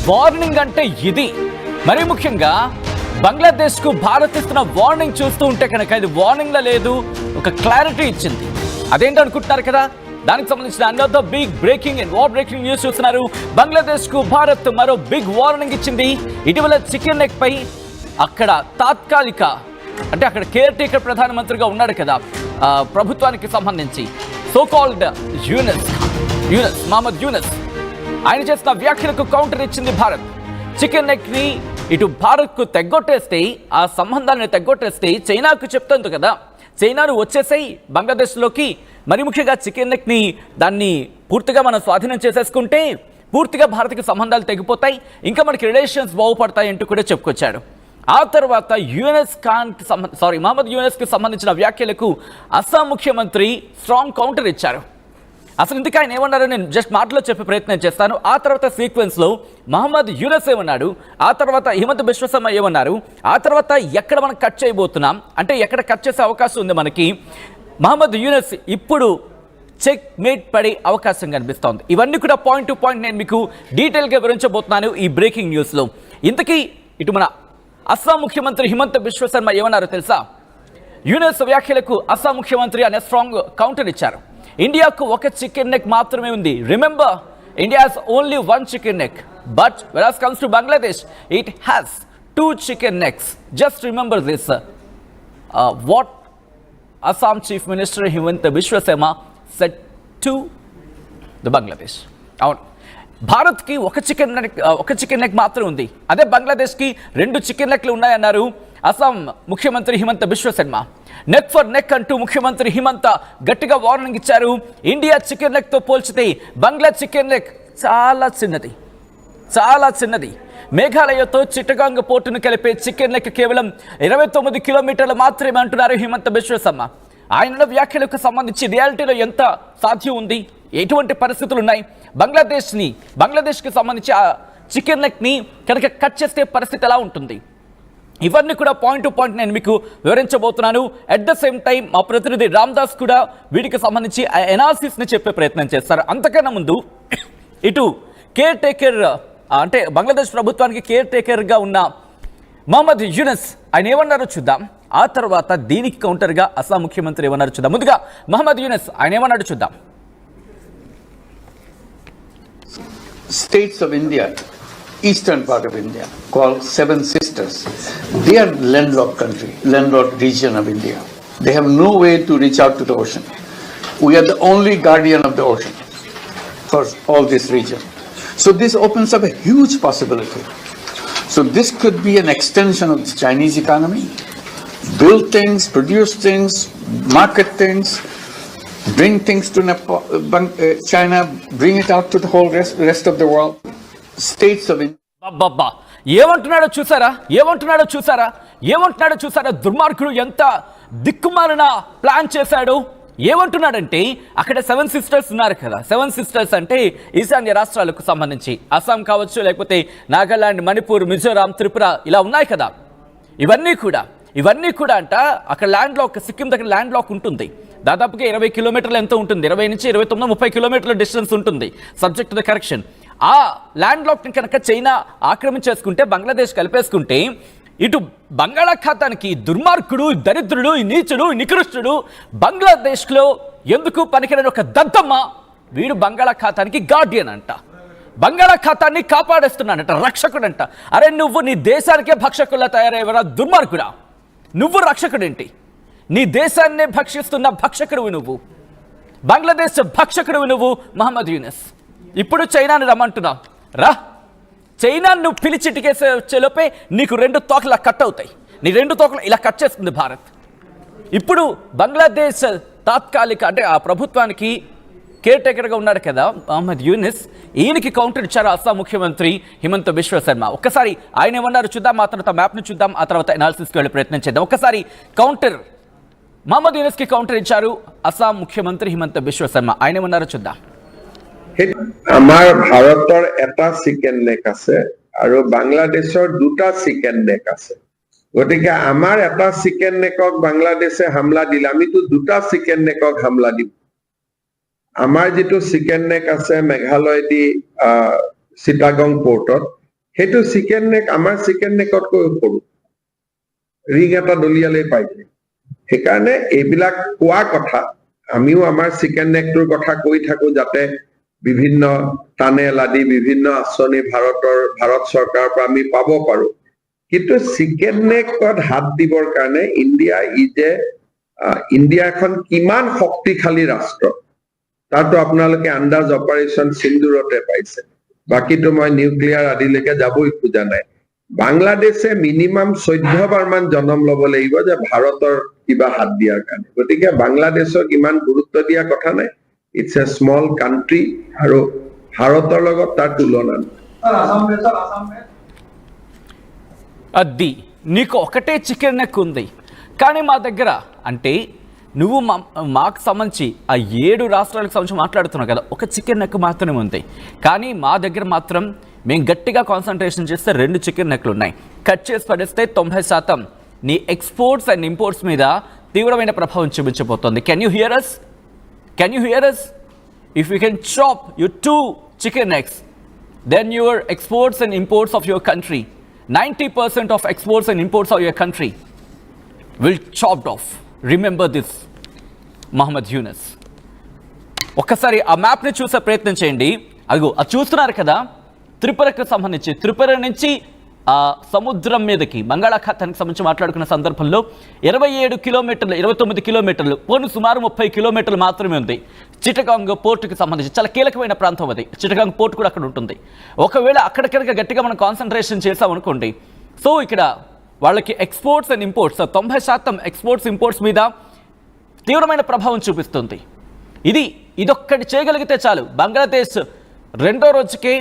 Warning అంటే ఇది. మరి ముఖ్యంగా బంగ్లాదేశ్ కు భారత్ ఇస్తున్న వార్నింగ్ చూస్తూ ఉంటే కనుక ఇది వార్నింగ్ లా లేదు, ఒక క్లారిటీ ఇచ్చింది. అదేంటో అనుకుంటున్నారు కదా, దానికి సంబంధించిన another big breaking and war breaking news చూస్తున్నారు. బంగ్లాదేశ్ కు భారత్ మరో బిగ్ వార్నింగ్ ఇచ్చింది. ఇటీవల చికెన్ నెక్ పై అక్కడ తాత్కాలిక అంటే అక్కడ కేర్ టేకర్ ప్రధానమంత్రిగా ఉన్నాడు కదా ప్రభుత్వానికి సంబంధించి, సో కాల్డ్ యూనస్ మహమ్మద్ యూనస్, ఆయన చేసిన వ్యాఖ్యలకు కౌంటర్ ఇచ్చింది భారత్. చికెన్ నెక్ ని ఇటు భారత్ కు తెగ్గొట్టేస్తే, ఆ సంబంధాలను తెగ్గొట్టేస్తే చైనాకు చెప్తుంది కదా, చైనాను వచ్చేసాయి బంగ్లాదేశ్ లోకి, మరి ముఖ్యంగా చికెన్ నెక్ ని దాన్ని పూర్తిగా మనం స్వాధీనం చేసేసుకుంటే పూర్తిగా భారత్కి సంబంధాలు తెగిపోతాయి, ఇంకా మనకి రిలేషన్స్ బాగుపడతాయి అంటూ కూడా చెప్పుకొచ్చాడు. ఆ తర్వాత మహమ్మద్ యూనస్ కి సంబంధించిన వ్యాఖ్యలకు అస్సాం ముఖ్యమంత్రి స్ట్రాంగ్ కౌంటర్ ఇచ్చారు. అసలు ఇందుకు ఆయన ఏమన్నారో నేను జస్ట్ మాటలో చెప్పే ప్రయత్నం చేస్తాను. ఆ తర్వాత సీక్వెన్స్లో మహమ్మద్ యూనస్ ఏమన్నాడు, ఆ తర్వాత హిమంత బిశ్వ శర్మ ఏమన్నారు, ఆ తర్వాత ఎక్కడ మనం కట్ చేయబోతున్నాం అంటే ఎక్కడ కట్ చేసే అవకాశం ఉంది మనకి, మహమ్మద్ యూనస్ ఇప్పుడు చెక్ మేట్ పడే అవకాశం కనిపిస్తోంది. ఇవన్నీ కూడా పాయింట్ టు పాయింట్ నేను మీకు డీటెయిల్గా వివరించబోతున్నాను ఈ బ్రేకింగ్ న్యూస్లో. ఇంతకీ ఇటు మన అస్సాం ముఖ్యమంత్రి హిమంత బిశ్వ శర్మ ఏమన్నారో తెలుసా? యూనస్ వ్యాఖ్యలకు అస్సాం ముఖ్యమంత్రి అనే స్ట్రాంగ్ కౌంటర్ ఇచ్చారు. ఇండియాకు ఒక చికెన్ నెక్ మాత్రమే ఉంది. Remember, India has only one chicken neck, but whereas comes to Bangladesh, it has two chicken necks. Just remember this. What Assam Chief Minister Himanta Biswa Sarma said to the Bangladesh. అవును, భారత్కి ఒక chicken neck మాత్రం ఉంది, అదే బంగ్లాదేశ్కి 2 chicken నెక్లు ఉన్నాయన్నారు అస్సాం ముఖ్యమంత్రి Himanta Biswa Sharma. Neck for neck అంటూ ముఖ్యమంత్రి హిమంత గట్టిగా వార్నింగ్ ఇచ్చారు. ఇండియా చికెన్ నెక్తో పోల్చితే బంగ్లా చికెన్ నెక్ చాలా చిన్నది. మేఘాలయతో చిట్టగాంగ్ పోర్టును కలిపే చికెన్ నెక్ కేవలం 29 కిలోమీటర్లు మాత్రమే అంటున్నారు హిమంత బిశ్వ శర్మ. ఆయన వ్యాఖ్యలకు సంబంధించి రియాలిటీలో ఎంత సాధ్యం ఉంది, ఎటువంటి పరిస్థితులు ఉన్నాయి, బంగ్లాదేశ్కి సంబంధించి ఆ చికెన్ నెక్ని కనుక కట్ చేస్తే పరిస్థితి ఎలా ఉంటుంది, ఇవన్నీ కూడా పాయింట్ టు పాయింట్ నేను మీకు వివరించబోతున్నాను. అట్ ద సేమ్ టైం మా ప్రతినిధి రామ్దాస్ కూడా వీటికి సంబంధించి ఎనాలిసిస్ని చెప్పే ప్రయత్నం చేస్తారు. అంతకన్నా ముందు ఇటు కేర్ టేకర్ అంటే బంగ్లాదేశ్ ప్రభుత్వానికి కేర్ టేకర్గా ఉన్న మహమ్మద్ యూనస్ ఆయన ఏమన్నారో చూద్దాం. ఆ తర్వాత దీనికి కౌంటర్గా అస్సాం ముఖ్యమంత్రి ఏమన్నారో చూద్దాం. ముందుగా మహమ్మద్ యూనస్ ఆయన ఏమన్నారో చూద్దాం. States of India, eastern part of India, called Seven Sisters, they are landlocked region of India. They have no way to reach out to the ocean. We are the only guardian of the ocean for all this region. So this opens up a huge possibility. So this could be an extension of the Chinese economy. Build things, produce things, market things, bring things to China, bring it out to the whole rest of the world. States of India. ఏమంటున్నాడో చూసారా దుర్మార్గుడు ఎంత దిక్కుమాలిన plan చేశాడు. ఏమంటున్నాడంటే అక్కడ 7 sisters ఉన్నారు కదా, 7 sisters అంటే ఈశాన్య రాష్ట్రాలకు సంబంధించి అస్సాం కావచ్చు, లేకపోతే నాగాలాండ్, మణిపూర్, మిజోరాం, త్రిపుర ఇలా ఉన్నాయి కదా, ఇవన్నీ కూడా అంట అక్కడ ల్యాండ్ లాక్, సిక్కిం దగ్గర ల్యాండ్ లాక్ ఉంటుంది. దాదాపుగా 20 కిలోమీటర్లు ఎంతో ఉంటుంది, 20 నుంచి 29, 30 కిలోమీటర్ల డిస్టెన్స్ ఉంటుంది, సబ్జెక్ట్ టు ద కరెక్షన్. ఆ ల్యాండ్ లాక్ని కనుక చైనా ఆక్రమించేసుకుంటే, బంగ్లాదేశ్ కలిపేసుకుంటే, ఇటు బంగాళాఖాతానికి దుర్మార్గుడు, దరిద్రుడు, నీచుడు, నికృష్టుడు, బంగ్లాదేశ్లో ఎందుకు పనికిరని ఒక దద్దమ్మ వీడు బంగాళాఖాతానికి గార్డియన్ అంట, బంగాళాఖాతాన్ని కాపాడేస్తున్నాడంట, రక్షకుడంట. అరే నువ్వు నీ దేశానికే భక్షకుల్లా తయారయ్యేవరా దుర్మార్గుడా, నువ్వు రక్షకుడేంటి? నీ దేశాన్నే భక్షిస్తున్న భక్షకుడివి నువ్వు, బంగ్లాదేశ్ భక్షకుడివి నువ్వు మహమ్మద్ యూనస్. ఇప్పుడు చైనాను రమ్మంటున్నావు, రా, చైనాను నువ్వు పిలిచి టికేసేలోపే నీకు 2 తోకలు ఇలా కట్ అవుతాయి, నీ 2 తోకలు ఇలా కట్ చేస్తుంది భారత్. ఇప్పుడు బంగ్లాదేశ్ తాత్కాలిక అంటే ఆ ప్రభుత్వానికి కేర్ టేకర్గా ఉన్నాడు కదా మహమ్మద్ యూనస్, ఈయనకి కౌంటర్ ఇచ్చారు అస్సాం ముఖ్యమంత్రి హిమంత బిశ్వ శర్మ. ఒక్కసారి ఆయన ఏమన్నారు చూద్దాం, ఆ తర్వాత మ్యాప్ను చూద్దాం, ఆ తర్వాత ఎనాలిసిస్కి వెళ్ళే ప్రయత్నం చేద్దాం. ఒక్కసారి కౌంటర్ మహమ్మద్ యూనస్కి కౌంటర్ ఇచ్చారు అస్సాం ముఖ్యమంత్రి హిమంత బిశ్వ శర్మ. ఆయన ఏమన్నారో చూద్దాం. আমাৰ ভাৰতৰ এটা চিকেন নেক আছে আৰু বাংলাদেশৰ 2টা চিকেন নেক আছে, গতিকে আমাৰ এটা চিকেন নেকক বাংলাদেশে হামলা দিলে আমিতো 2টা চিকেন নেকক হামলা দিম। আমাৰ যেটো চিকেন নেক আছে মেঘালয় দি চিটাগং পোৰ্টত, সেইটো চিকেন নেক আমাৰ চিকেন নেকতকৈ সৰু, ৰিং এটা দলিয়ালেই পাই যায়। সেইকাৰণে এইবিলাক কোৱা কথা, আমিও আমাৰ চিকেন নেকটোৰ কথা কৈ থাকো যাতে বিভিন্ন টানেল আদি বিভিন্ন আঁচনি ভাৰত চৰকাৰৰ পৰা আমি পাব পাৰো। কিন্তু চিকেন নেকত হাত দিবৰ কাৰণে ইণ্ডিয়া এখন কিমান শক্তিশালী ৰাষ্ট্ৰ তাতো আপোনালোকে আন্দাজ অপাৰেশ্যন সিন্দুৰতে পাইছে। বাকীটো মই নিউক্লিয়াৰ আদিলৈকে যাবই খোজা নাই। বাংলাদেশে মিনিমাম 14 বাৰ মান জনম ল'ব লাগিব যে ভাৰতৰ কিবা হাত দিয়াৰ কাৰণে। গতিকে বাংলাদেশক ইমান গুৰুত্ব দিয়া কথা নাই। ইটছ এ স্মল কাণ্ট্ৰি আৰু ভাৰতৰ লগত তাৰ তুলনা নাই। అది నీకు ఒకటే చికెన్ నెక్ ఉంది, కానీ మా దగ్గర అంటే నువ్వు మాకు సంబంధించి ఆ 7 రాష్ట్రాలకు సంబంధించి మాట్లాడుతున్నావు కదా, ఒక చికెన్ నెక్ మాత్రమే ఉంది. కానీ మా దగ్గర మాత్రం మేము గట్టిగా కాన్సన్ట్రేషన్ చేస్తే 2 చికెన్ నెక్లు ఉన్నాయి. కట్ చేసి పడేస్తే 90% నీ ఎక్స్పోర్ట్స్ అండ్ ఇంపోర్ట్స్ మీద తీవ్రమైన ప్రభావం చూపించబోతోంది. Can you hear us? Can you hear us? If you can chop your 2 chicken necks, then your exports and imports of your country, 90% of exports and imports of your country will chopped off. Remember this, Muhammad Yunus. ఒక్కసారి ఆ మ్యాప్ని చూసే ప్రయత్నం చేయండి. అదిగో అది చూస్తున్నారు కదా, త్రిపురకు సంబంధించి త్రిపుర నుంచి సముద్రం మీదకి బంగాళాఖాతానికి సంబంధించి మాట్లాడుకున్న సందర్భంలో 27 కిలోమీటర్లు 29 కిలోమీటర్లు పోను సుమారు 30 కిలోమీటర్లు మాత్రమే ఉంది. చిటగాంగ్ పోర్టుకి సంబంధించి చాలా కీలకమైన ప్రాంతం అది. చిటగాంగ్ పోర్టు కూడా అక్కడ ఉంటుంది. ఒకవేళ అక్కడికక్కడ గట్టిగా మనం కాన్సన్ట్రేషన్ చేసామనుకోండి, సో ఇక్కడ వాళ్ళకి exports and imports 90% exports imports మీద తీవ్రమైన ప్రభావం చూపిస్తుంది. ఇదొక్కటి చేయగలిగితే చాలు, బంగ్లాదేశ్ రెండో రోజుకే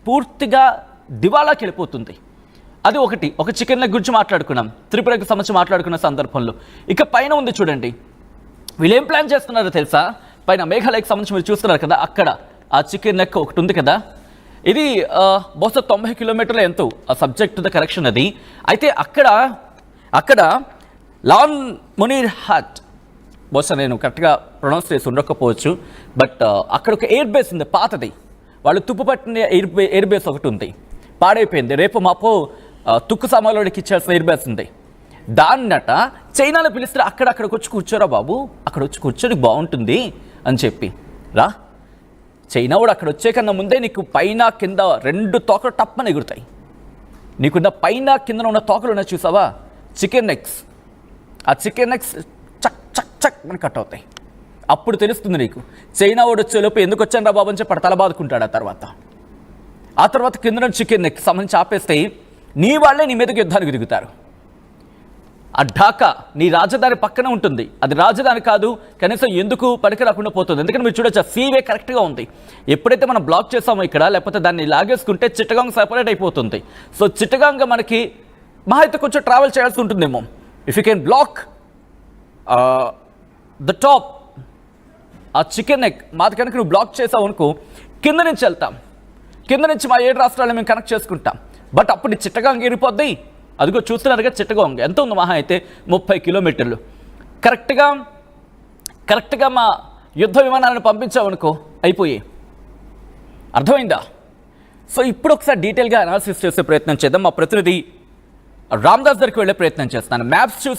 పూర్తిగా దివాళాకి వెళ్ళిపోతుంది. అది ఒక చికెన్ లెగ్ గురించి మాట్లాడుకున్నాం, త్రిపురకు సంబంధించి మాట్లాడుకున్న సందర్భంలో. ఇక పైన ఉంది చూడండి, వీళ్ళు ఏం ప్లాన్ చేస్తున్నారో తెలుసా? పైన మేఘాలయకి సంబంధించి మీరు చూస్తున్నారు కదా, అక్కడ ఆ చికెన్ లెగ్ ఒకటి ఉంది కదా, ఇది బహుశా 90 కిలోమీటర్లు ఎంతో, ఆ సబ్జెక్ట్ టు ద కరెక్షన్ అది. అయితే అక్కడ లాన్ మునీర్ హాట్, బహుశా నేను కరెక్ట్గా ప్రొనౌన్స్ చేసి ఉండకపోవచ్చు, బట్ అక్కడ ఒక ఎయిర్ బేస్ ఉంది పాతది. వాళ్ళు తుప్పు పట్టిన ఎయిర్ బేస్ ఒకటి ఉంది, పాడైపోయింది. రేపు మాపో తుక్కు సామాన్లోకి ఇచ్చాల్సిన ఎయిర్ బేస్ ఉంది. దాన్నట చైనాలో పిలిస్తే అక్కడికి వచ్చి కూర్చోరా బాబు, అక్కడ వచ్చి కూర్చొని బాగుంటుంది అని చెప్పి రా. చైనా కూడా అక్కడ వచ్చే కన్నా ముందే నీకు పైన కింద 2 తోకలు టప్పని ఎగురుతాయి. నీకున్న పైన కింద ఉన్న తోకలు ఉన్నాయి చూసావా, చికెన్ నెక్స్. ఆ చికెన్ నెక్స్ చక్ చక్ చక్ అని కట్ అవుతాయి. అప్పుడు తెలుస్తుంది నీకు చైనా వాడు వచ్చేలోపు ఎందుకు వచ్చాను రా బాబు అని చెప్పి తల బాదుకుంటాడు. ఆ తర్వాత కింద నుంచి చికెన్ నెక్ సంబంధించి ఆపేస్తే నీ వాళ్ళే నీ మీదకి యుద్ధానికి దిగుతారు. ఆ ఢాకా నీ రాజధాని పక్కన ఉంటుంది, అది రాజధాని కాదు, కనీసం ఎందుకు పనికి రాకుండా పోతుంది. ఎందుకంటే మీరు చూడొచ్చు, సీవే కరెక్ట్గా ఉంది. ఎప్పుడైతే మనం బ్లాక్ చేసామో ఇక్కడ, లేకపోతే దాన్ని లాగేసుకుంటే చిట్టగాంగ్ సెపరేట్ అయిపోతుంది. సో చిట్టగాంగ్ మనకి మహా అయితే కొంచెం ట్రావెల్ చేయాల్సి ఉంటుందేమో. If you can block the top, ఆ చికెన్ నెక్ మాది కనుక నువ్వు బ్లాక్ చేసావు అనుకో, కింద నుంచి వెళ్తాం, కింద నుంచి మా 7 రాష్ట్రాలను మేము కనెక్ట్ చేసుకుంటాం. బట్ అప్పుడు చిట్టగాంగ్ ఎరిపోద్ది. అదిగో చూస్తున్నారుగా చిట్టగాంగ్ ఎంత ఉంది, మహా అయితే 30 కిలోమీటర్లు. కరెక్ట్గా మా యుద్ధ విమానాలను పంపించామనుకో అయిపోయాయి. అర్థమైందా? సో ఇప్పుడు ఒకసారి డీటెయిల్గా అనాలిసిస్ చేసే ప్రయత్నం చేద్దాం. మా ప్రతినిధి రామ్దాస్ దగ్గరికి వెళ్ళే ప్రయత్నం చేస్తాను. మ్యాప్స్ చూసి